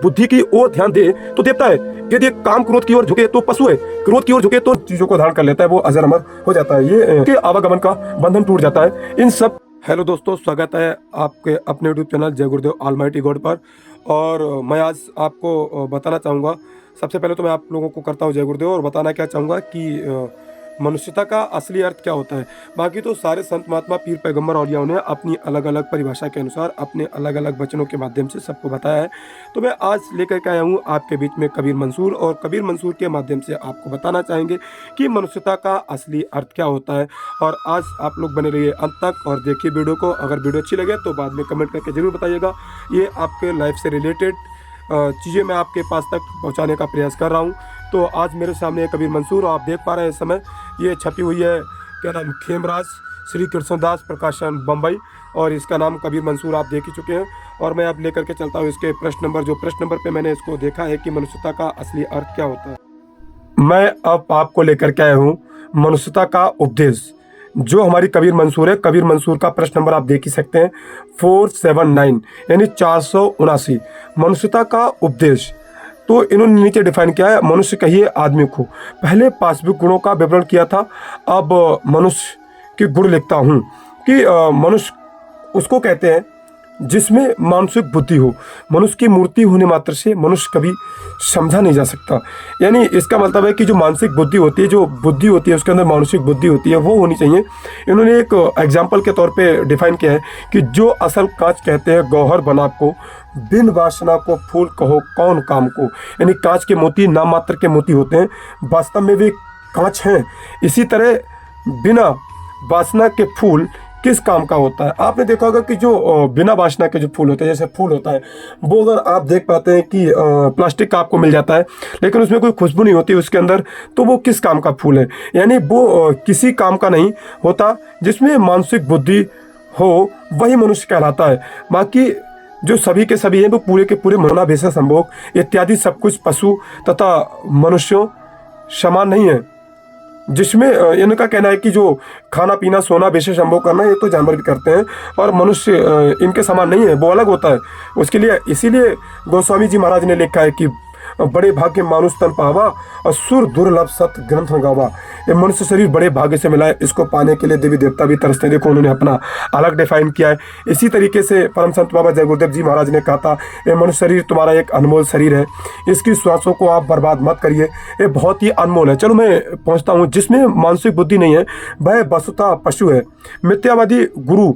बुद्धि की ओर ध्यान दे तो देवता है, यदि काम क्रोध की ओर झुके तो पशु है, क्रोध की ओर झुके तो चीजों को धारण कर लेता है, वो अजर अमर हो जाता है। ये के आवागमन का बंधन टूट जाता है। इन सब हेलो दोस्तों, स्वागत है आपके अपने यूट्यूब चैनल जय गुरुदेव ऑलमाइटी गॉड पर। और मैं आज आपको बताना चाहूँगा, सबसे पहले तो मैं आप लोगों को करता हूँ जय गुरुदेव, और बताना क्या चाहूँगा कि मनुष्यता का असली अर्थ क्या होता है। बाकी तो सारे संत महात्मा पीर पैगंबर औलियाओं ने अपनी अलग अलग परिभाषा के अनुसार अपने अलग अलग वचनों के माध्यम से सबको बताया है। तो मैं आज लेकर के आया हूँ आपके बीच में कबीर मंसूर, और कबीर मंसूर के माध्यम से आपको बताना चाहेंगे कि मनुष्यता का असली अर्थ क्या होता है। और आज आप लोग बने रहिए अंत तक और देखिए वीडियो को। अगर वीडियो अच्छी लगे तो बाद में कमेंट करके जरूर बताइएगा। ये आपके लाइफ से रिलेटेड चीज़ें मैं आपके पास तक पहुंचाने का प्रयास कर रहा हूं। तो आज मेरे सामने कबीर मंसूर, आप देख पा रहे हैं इस समय ये छपी हुई है, क्या नाम, खेमराज श्री कृष्णदास प्रकाशन बम्बई, और इसका नाम कबीर मंसूर आप देख ही चुके हैं। और मैं अब लेकर के चलता हूँ इसके प्रश्न नंबर पे मैंने इसको देखा है कि मनुष्यता का असली अर्थ क्या होता है। मैं अब आपको लेकर के आया हूँ मनुष्यता का उपदेश, जो हमारी कबीर मंसूर है। कबीर मंसूर का प्रश्न नंबर आप देख ही सकते हैं 479, यानी 479, मनुष्यता का उपदेश। तो इन्होंने नीचे डिफाइन किया है, मनुष्य कहिए आदमी को। पहले पाशविक गुणों का विवरण किया था, अब मनुष्य के गुण लिखता हूँ कि मनुष्य उसको कहते हैं जिसमें मानसिक बुद्धि हो। मनुष्य की मूर्ति होने मात्र से मनुष्य कभी समझा नहीं जा सकता। यानी इसका मतलब है कि जो मानसिक बुद्धि होती है, जो बुद्धि होती है उसके अंदर मानसिक बुद्धि होती है, वो होनी चाहिए। इन्होंने एक एग्जाम्पल के तौर पे डिफाइन किया है कि जो असल कांच कहते हैं गौहर बना को, बिन वासना को फूल कहो कौन काम को। यानी कांच के मोती नाम मात्र के मोती होते हैं, वास्तव में वे कांच हैं। इसी तरह बिना वासना के फूल किस काम का होता है। आपने देखा होगा कि जो बिना वासना के जो फूल होते हैं, जैसे फूल होता है, वो अगर आप देख पाते हैं कि प्लास्टिक का आपको मिल जाता है, लेकिन उसमें कोई खुशबू नहीं होती उसके अंदर, तो वो किस काम का फूल है। यानी वो किसी काम का नहीं होता। जिसमें मानसिक बुद्धि हो वही मनुष्य कहलाता है। बाकी जो सभी के सभी हैं वो पूरे के पूरे मना भेषा संभोग इत्यादि सब कुछ पशु तथा मनुष्यों समान नहीं है। जिसमें इनका कहना है कि जो खाना पीना सोना बेशक संभोग करना, ये तो जानवर भी करते हैं, और मनुष्य इनके समान नहीं है, वो अलग होता है। उसके लिए इसीलिए गोस्वामी जी महाराज ने लिखा है कि बड़े भाग्य मानुष तन पावा, असुर दुर्लभ सत ग्रंथ गावा। ये मनुष्य शरीर बड़े भाग्य से मिला है, इसको पाने के लिए देवी देवता भी तरसते। देखो उन्होंने अपना अलग डिफाइन किया है। इसी तरीके से परम संत बाबा जय गुरुदेव जी महाराज ने कहा था, ये मनुष्य शरीर तुम्हारा एक अनमोल शरीर है, इसकी श्वासों को आप बर्बाद मत करिए, ये बहुत ही अनमोल है। चलो मैं पहुँचता हूँ। जिसमें मानसिक बुद्धि नहीं है वह वस्तुतः पशु है। मिथ्यावादी गुरु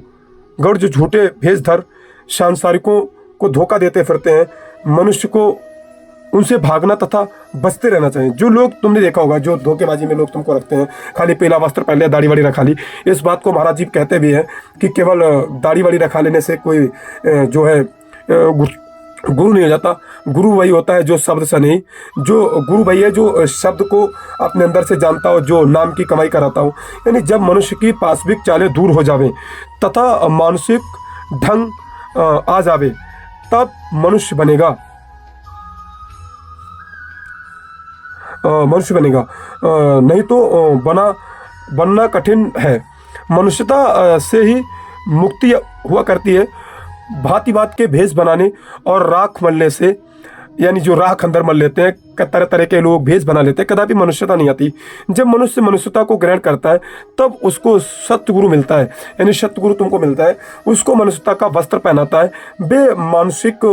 गौड़ जो झूठे भेषधर सांसारिकों को धोखा देते फिरते हैं, मनुष्य को उनसे भागना तथा बचते रहना चाहिए। जो लोग तुमने देखा होगा, जो धोखेबाजी में लोग तुमको रखते हैं, खाली पीला वस्त्र पहन लिया, दाढ़ी वाड़ी रखा ली। इस बात को महाराज जी कहते भी हैं कि केवल दाढ़ी वाड़ी रखा लेने से कोई जो है गुरु नहीं हो जाता। गुरु वही होता है जो शब्द से नहीं, जो गुरु वही है जो शब्द को अपने अंदर से जानता हो, जो नाम की कमाई कराता हो। यानी जब मनुष्य की पाशविक चालें दूर हो जावे तथा मानसिक ढंग आ जावे, तब मनुष्य बनेगा, नहीं तो बनना कठिन है। मनुष्यता से ही मुक्ति हुआ करती है। भांति भांति के भेष बनाने और राख मलने से, यानी जो राख अंदर मल लेते हैं, तरह तरह के लोग भेष बना लेते हैं, कदापि मनुष्यता नहीं आती। जब मनुष्य मनुष्यता को ग्रहण करता है तब उसको सत्यगुरु मिलता है, यानी सत्यगुरु तुमको मिलता है, उसको मनुष्यता का वस्त्र पहनाता है। वे मानसिक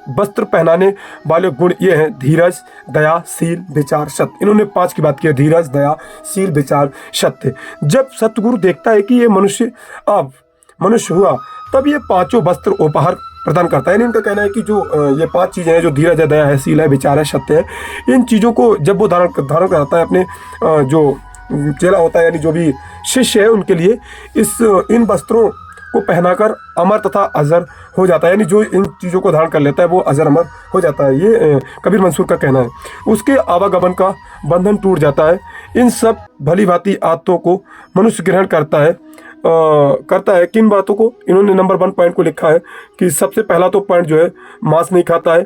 वस्त्र पहनाने वाले गुण ये हैं, धीरज, दया, शील, विचार, सत्य। इन्होंने 5 की बात की है, धीरज, दया, शील, विचार, सत्य। जब सतगुरु देखता है कि ये मनुष्य अब मनुष्य हुआ, तब ये 5 वस्त्र उपहार प्रदान करता है। इनका कहना है कि जो ये 5 चीज़ें हैं, जो धीरज है, दया है, शील है, विचार है, सत्य है, इन चीज़ों को जब वो धारण करता है अपने जो चेला होता है, यानी जो भी शिष्य है, उनके लिए इन वस्त्रों को पहनाकर अमर तथा अजर हो जाता है। यानी जो इन चीज़ों को धारण कर लेता है वो अजर अमर हो जाता है। ये कबीर मंसूर का कहना है। उसके आवागमन का बंधन टूट जाता है। इन सब भली भांति आदतों को मनुष्य ग्रहण करता है। किन बातों को? इन्होंने नंबर 1 पॉइंट को लिखा है कि सबसे पहला तो पॉइंट जो है, मांस नहीं खाता है,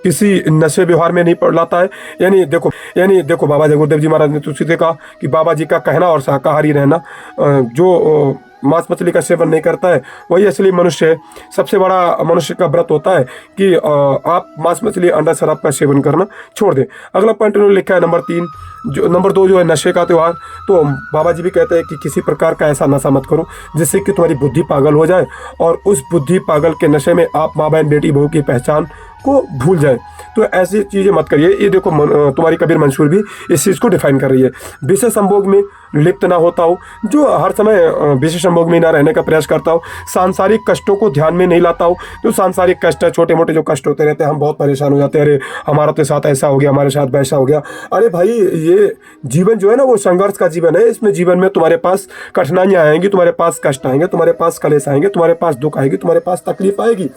किसी नशे व्यवहार में नहीं पड़लाता है। यानी देखो बाबा जय गुरुदेव जी महाराज ने तुलसी से कहा कि बाबा जी का कहना और शाकाहारी रहना, जो मांस मछली का सेवन नहीं करता है वही असली मनुष्य है। सबसे बड़ा मनुष्य का व्रत होता है कि आप मांस मछली अंडा शराब का सेवन करना छोड़ दें। अगला पॉइंट उन्होंने लिखा है नंबर 2 जो है नशे का त्यौहार। तो बाबा जी भी कहते हैं कि किसी प्रकार का ऐसा नशा मत करो जिससे कि तुम्हारी बुद्धि पागल हो जाए और उस बुद्धि पागल के नशे में आप माँ बहन बेटी बहू की पहचान को भूल जाए। तो ऐसी चीज़ें मत करिए। ये देखो तुम्हारी कबीर मंसूर भी इस चीज़ को डिफाइन कर रही है। विषय संभोग में लिप्त ना होता हो, जो हर समय विषय संभोग में ना रहने का प्रयास करता हो, सांसारिक कष्टों को ध्यान में नहीं लाता हो। जो सांसारिक कष्ट है, छोटे मोटे जो कष्ट होते रहते हैं, हम बहुत परेशान हो जाते हैं, अरे हमारा तो साथ ऐसा हो गया, हमारे साथ वैसा हो गया। अरे भाई, ये जीवन जो है ना वो संघर्ष का जीवन है। इसमें जीवन में तुम्हारे पास कठिनाइयाँ आएंगी, तुम्हारे पास कष्ट आएंगे, तुम्हारे पास कलेश आएंगे, तुम्हारे पास दुख आएगी, तुम्हारे पास तकलीफ आएगी।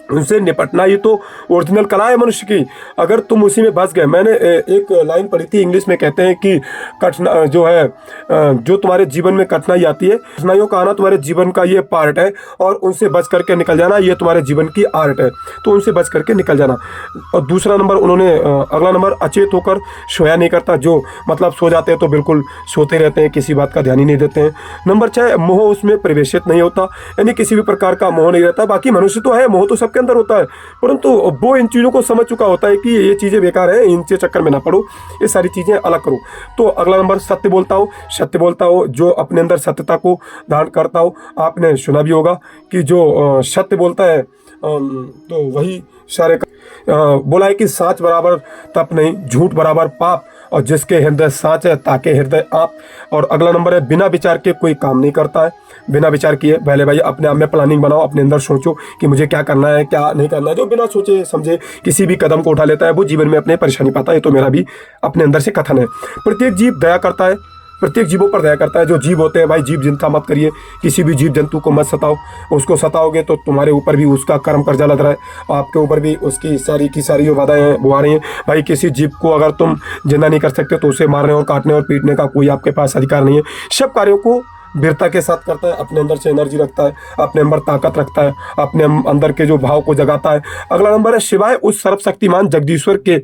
उनसे निपटना ही तो ओरिजिनल कला है मनुष्य की। अगर तुम उसी में फंस गए, मैंने एक लाइन पढ़ी थी इंग्लिश में, कहते हैं कि जो तुम्हारे जीवन में कठिनाई आती है, कठिनाइयों का आना तुम्हारे जीवन का ये पार्ट है और उनसे बच करके निकल जाना ये तुम्हारे जीवन की आर्ट है। तो उनसे बच करके निकल जाना। और दूसरा नंबर अगला नंबर अचेत होकर सोया नहीं करता, जो मतलब सो जाते हैं तो बिल्कुल सोते रहते हैं, किसी बात का ध्यान ही नहीं देते हैं। नंबर 6 मोह उसमें प्रवेशित नहीं होता, यानी किसी भी प्रकार का मोह नहीं रहता। बाकी मनुष्य तो है, मोह तो सबके अंदर होता है, परंतु वो इन चीज़ों को समझ चुका होता है कि ये चीज़ें बेकार है, इनके चक्कर में ना पड़ो, ये सारी चीज़ें अलग करो। तो अगला नंबर सत्य बोलता हो, जो अपने अंदर सत्यता को धारण करता हो। आपने सुना भी होगा कि जो सत्य बोलता है तो वही सारे बोला है कि साच बराबर तप नहीं, झूठ बराबर पाप, और जिसके हृदय साच है ताके हृदय आप। और अगला नंबर है बिना विचार के कोई काम नहीं करता है। बिना विचार किए पहले भाई अपने आप में प्लानिंग बनाओ, अपने अंदर सोचो कि मुझे क्या करना है क्या नहीं करना है। जो बिना सोचे समझे किसी भी कदम को उठा लेता है वो जीवन में अपने परेशानी पाता है। ये तो मेरा भी अपने अंदर से कथन है। प्रत्येक जीव दया करता है, प्रत्येक जीवों पर दया करता है। जो जीव होते हैं भाई, जीव चिंता मत करिए, किसी भी जीव जंतु को मत सताओ। उसको सताओगे तो तुम्हारे ऊपर भी उसका कर्म कर्जा लग रहा है, आपके ऊपर भी उसकी सारी की सारी जो बाधाएं हैं वो आ रही हैं। भाई किसी जीव को अगर तुम जिंदा नहीं कर सकते तो उसे मारने और काटने और पीटने का कोई आपके पास अधिकार नहीं है। सब कार्यों को वीरता के साथ करता है, अपने अंदर से एनर्जी रखता है, अपने अंदर ताकत रखता है, अपने अंदर के जो भाव को जगाता है। अगला नंबर है सिवाय उस सर्वशक्तिमान जगदीश्वर के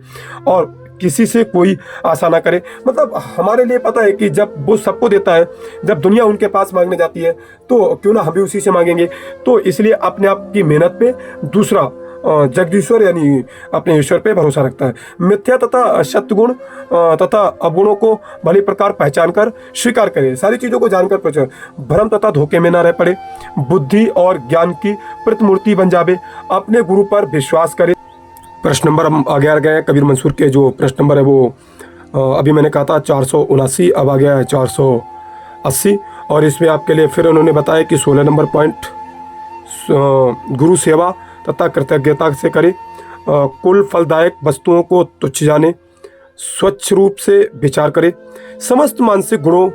और किसी से कोई आशा ना करे। मतलब हमारे लिए पता है कि जब वो सबको देता है, जब दुनिया उनके पास मांगने जाती है तो क्यों ना हम भी उसी से मांगेंगे। तो इसलिए अपने आप की मेहनत पे, दूसरा जगदीश्वर यानी अपने ईश्वर पे भरोसा रखता है। मिथ्या तथा सत्गुण तथा अवगुणों को भली प्रकार पहचान कर स्वीकार करे, सारी चीज़ों को जानकर पहचान, भ्रम तथा धोखे में ना रह पड़े, बुद्धि और ज्ञान की प्रतिमूर्ति बन जावे, अपने गुरु पर विश्वास करे। प्रश्न नंबर हम आगे आ गए। कबीर मंसूर के जो प्रश्न नंबर है वो अभी मैंने कहा था 479, अब आ गया है 480। और इसमें आपके लिए फिर उन्होंने बताया कि 16 नंबर पॉइंट गुरु सेवा तथा कृतज्ञता से करे, कुल फलदायक वस्तुओं को तुच्छ जाने, स्वच्छ रूप से विचार करे, समस्त मानसिक गुणों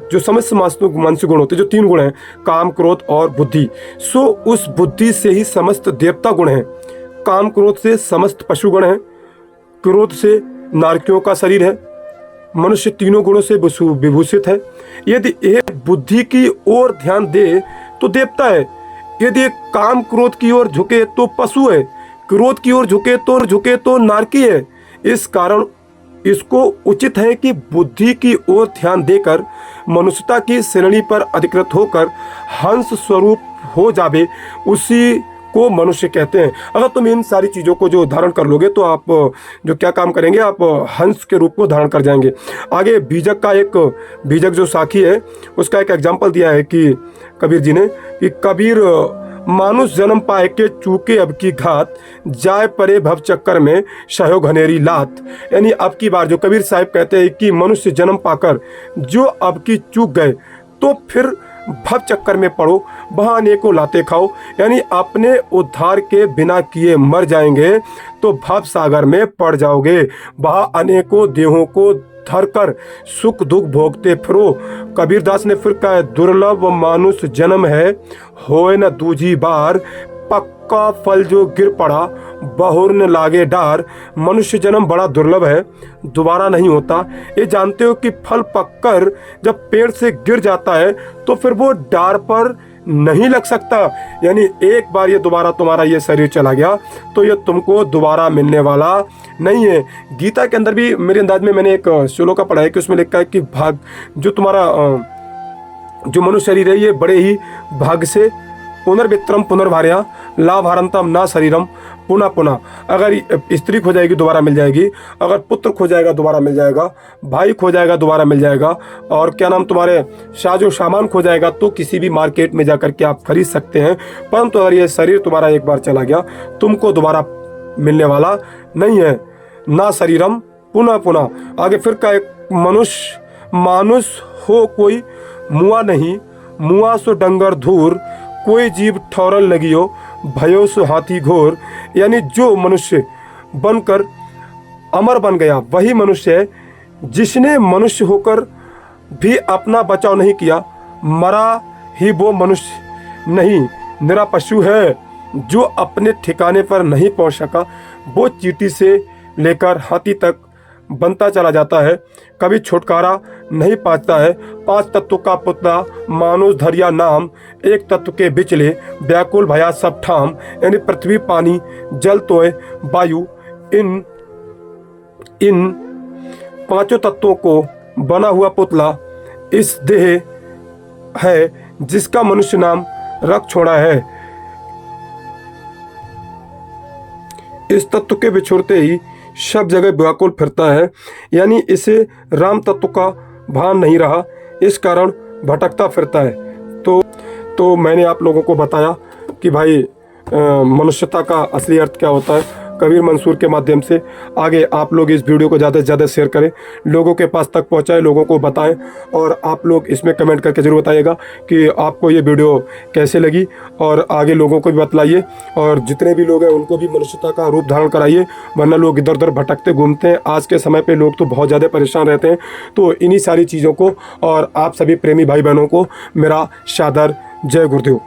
जो समस्त मानसिक गुण होते हैं, जो 3 गुण हैं, काम क्रोध और बुद्धि, सो उस बुद्धि से ही समस्त देवता गुण हैं। काम क्रोध से समस्त पशु गुण हैं, क्रोध से नारकियों का शरीर है, मनुष्य तीनों गुणों से विभूषित है। यदि एक बुद्धि की ओर ध्यान दे तो देवता है, यदि काम क्रोध की ओर झुके तो पशु है, क्रोध की ओर झुके तो नारकी है। इस कारण इसको उचित है कि बुद्धि की ओर ध्यान देकर मनुष्यता की श्रेणी पर अधिकृत होकर हंस स्वरूप हो जावे, उसी को मनुष्य कहते हैं। अगर तुम इन सारी चीज़ों को जो धारण कर लोगे तो आप जो क्या काम करेंगे, आप हंस के रूप को धारण कर जाएंगे। आगे बीजक जो साखी है उसका एक एग्जाम्पल दिया है कि कबीर जी ने, कि कबीर मानुष जन्म पाए के चूके अब की घात, जाए परे भव चक्कर में सहो घनेरी लात। यानी अब की बार जो कबीर साहब कहते हैं कि मनुष्य जन्म पाकर जो अब की चूक गए तो फिर भव चक्कर में पड़ो, वहाँ अनेकों लाते खाओ, यानी अपने उद्धार के बिना किए मर जाएंगे तो भव सागर में पड़ जाओगे। वहाँ अनेकों देहों को धरकर सुख दुख भोगते फिरो। कबीरदास ने फिर कहा, दुर्लभ मानुष जन्म है, होए न दूजी बार, पक्का फल जो गिर पड़ा बहुर न लागे डार। मनुष्य जन्म बड़ा दुर्लभ है, दोबारा नहीं होता। ये जानते हो कि फल पककर जब पेड़ से गिर जाता है तो फिर वो डार पर नहीं लग सकता। यानी एक बार ये दोबारा तुम्हारा ये शरीर चला गया तो ये तुमको दोबारा मिलने वाला नहीं है। गीता के अंदर भी मेरे अंदाज में मैंने एक श्लोक पढ़ा है कि उसमें लिखा है कि भाग जो तुम्हारा जो मनुष्य शरीर है ये बड़े ही भाग्य से पुनर्वित्रम पुनर्भार्या लाभारंतम ना शरीरम पुनः पुनः। अगर स्त्री खो जाएगी दोबारा मिल जाएगी, अगर पुत्र खो जाएगा दोबारा मिल जाएगा, भाई खो जाएगा दोबारा मिल जाएगा, और क्या नाम तुम्हारे साजो सामान खो जाएगा तो किसी भी मार्केट में जाकर के आप खरीद सकते हैं। परंतु अगर ये शरीर तुम्हारा एक बार चला गया तुमको दोबारा मिलने वाला नहीं है। ना शरीरम पुनः पुनः। आगे फिर का एक मनुष्य मानुष हो कोई मुआ नहीं, मुआ सो डंगर धूर, कोई जीव ठौरल लगियो भयो सो हाथी घोर। यानी जो मनुष्य बनकर अमर बन गया वही मनुष्य है, जिसने मनुष्य होकर भी अपना बचाव नहीं किया, मरा ही वो मनुष्य नहीं, निरा पशु है। जो अपने ठिकाने पर नहीं पहुंच सका वो चींटी से लेकर हाथी तक बनता चला जाता है, कभी छुटकारा नहीं पाता है। 5 तत्व का पुतला मानुष धरिया नाम, एक तत्व के बिचले व्याकुल भया सब ठाम। यानी पृथ्वी पानी जल तोय वायु, इन 5 तत्वों को बना हुआ पुतला इस देह है जिसका मनुष्य नाम रख छोड़ा है। इस तत्व के बिछुड़ते ही सब जगह व्याकुल फिरता है। यानी इसे राम तत्व का भान नहीं रहा, इस कारण भटकता फिरता है। तो मैंने आप लोगों को बताया कि भाई मनुष्यता का असली अर्थ क्या होता है कबीर मंसूर के माध्यम से। आगे आप लोग इस वीडियो को ज़्यादा से ज़्यादा शेयर करें, लोगों के पास तक पहुंचाएं, लोगों को बताएं, और आप लोग इसमें कमेंट करके ज़रूर बताइएगा कि आपको ये वीडियो कैसे लगी, और आगे लोगों को भी बतलाइए, और जितने भी लोग हैं उनको भी मनुष्यता का रूप धारण कराइए, वरना लोग इधर उधर भटकते घूमते हैं। आज के समय पर लोग तो बहुत ज़्यादा परेशान रहते हैं। तो इन्हीं सारी चीज़ों को और आप सभी प्रेमी भाई बहनों को मेरा सादर जय गुरुदेव।